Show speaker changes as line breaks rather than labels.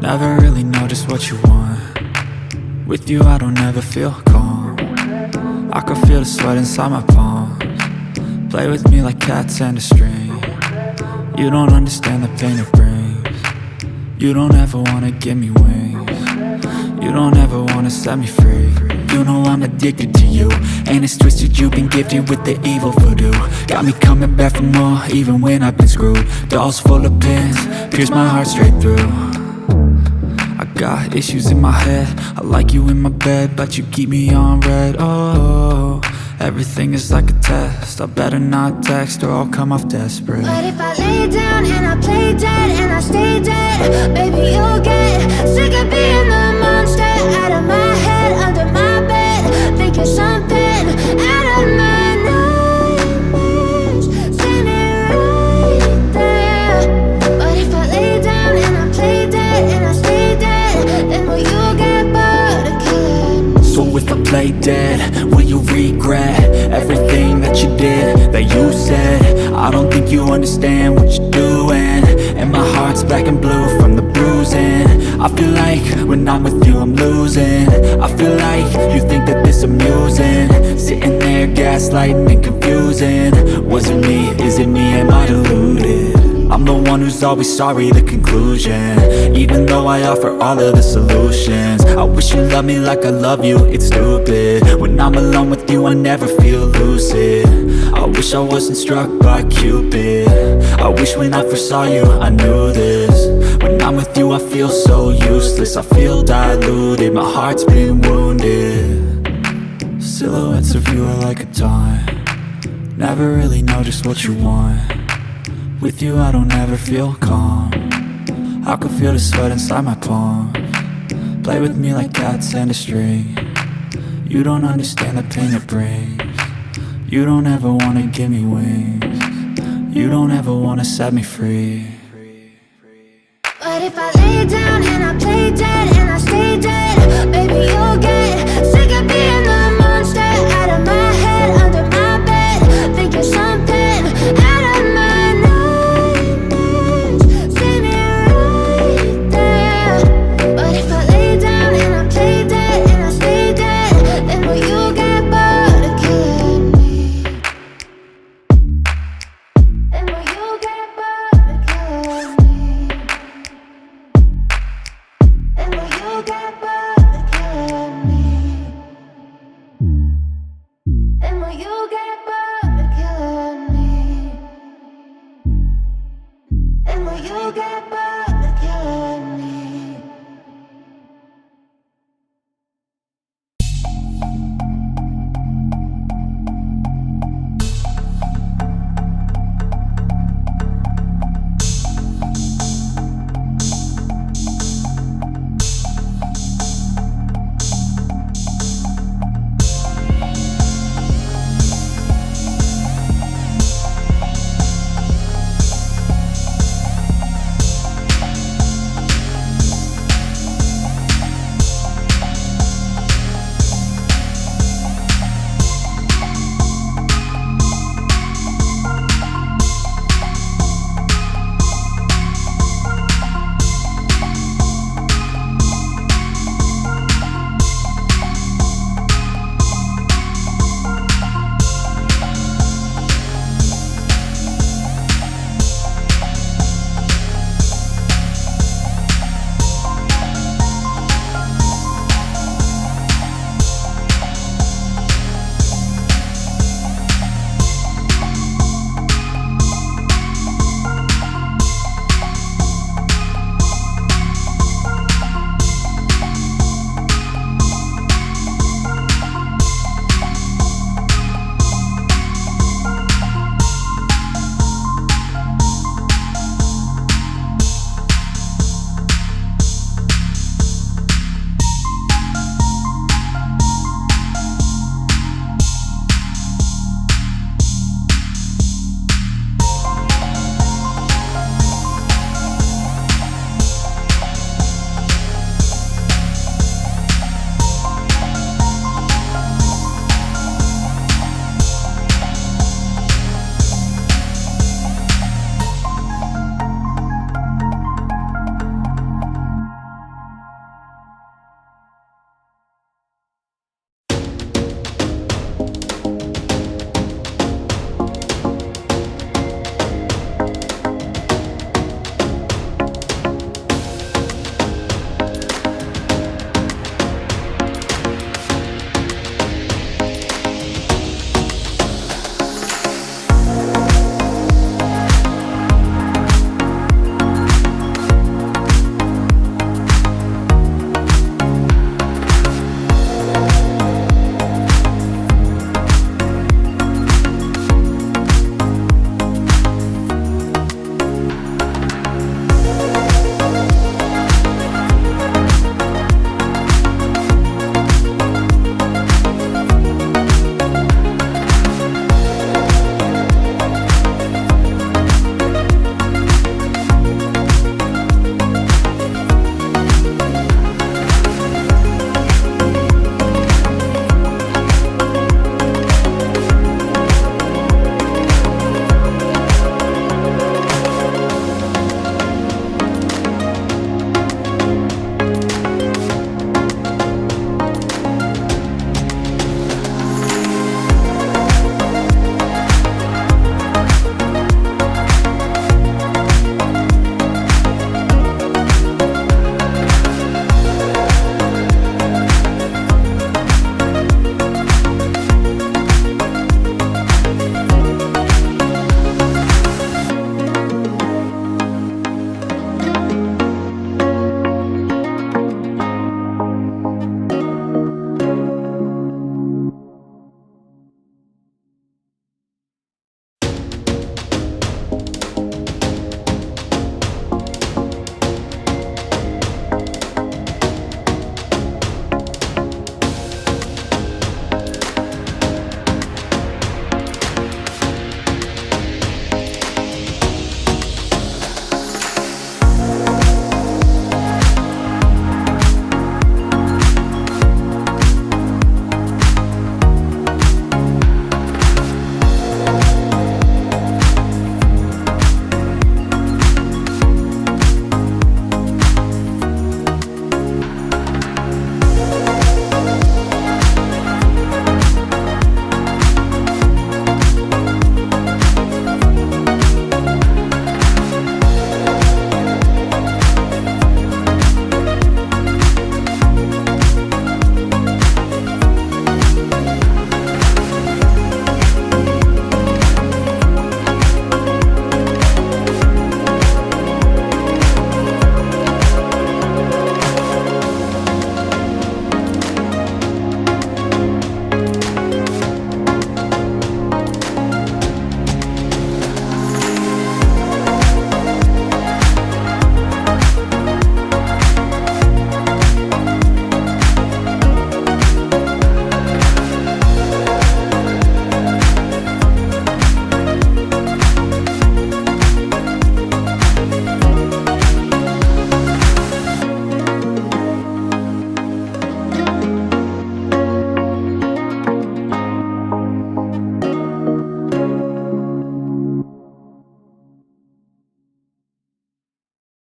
Never really know just what you want. With you I don't ever feel calm. I can feel the sweat inside my palms. Play with me like cats and a string. You don't understand the pain it brings. You don't ever wanna give me wings. You don't ever wanna set me free. You know I'm addicted to you, and it's twisted, you've been gifted with the evil voodoo. Got me coming back for more, even when I've been screwed. Dolls full of pins, pierce my heart straight through. I got issues in my head, I like you in my bed, but you keep me on red. Oh, everything is like a test, I better not text or I'll come off desperate.
But if I lay down and I play dead and I stay dead, baby you'll get sick of being the monster out of my head, under my bed, thinking something out of my nightmares, standing right there. But if I lay down and I play dead and I stay dead, then will you get bored of killing?
So if I play dead, will you regret everything that you did, that you said? I don't think you understand what you're doing, and my heart's black and blue from the bruising. I feel like when I'm with you I'm losing. I feel like you think that this amusing, sitting there gaslighting and confusing. Was it me? Is it me? Am I deluded? I'm the one who's always sorry, the conclusion. Even though I offer all of the solutions, I wish you loved me like I love you, it's stupid. When I'm alone with you I never feel lucid. I wish I wasn't struck by Cupid. I wish when I first saw you I knew this. When I'm with you I feel so useless, I feel diluted, my heart's been wounded. Silhouettes of you are like a taunt. Never really know just what you want. With you I don't ever feel calm. I can feel the sweat inside my palms. Play with me like cats and a string. You don't understand the pain it brings. You don't ever wanna give me wings. You don't ever wanna set me free.
But if I lay down and I play dead and I stay dead, baby you'll get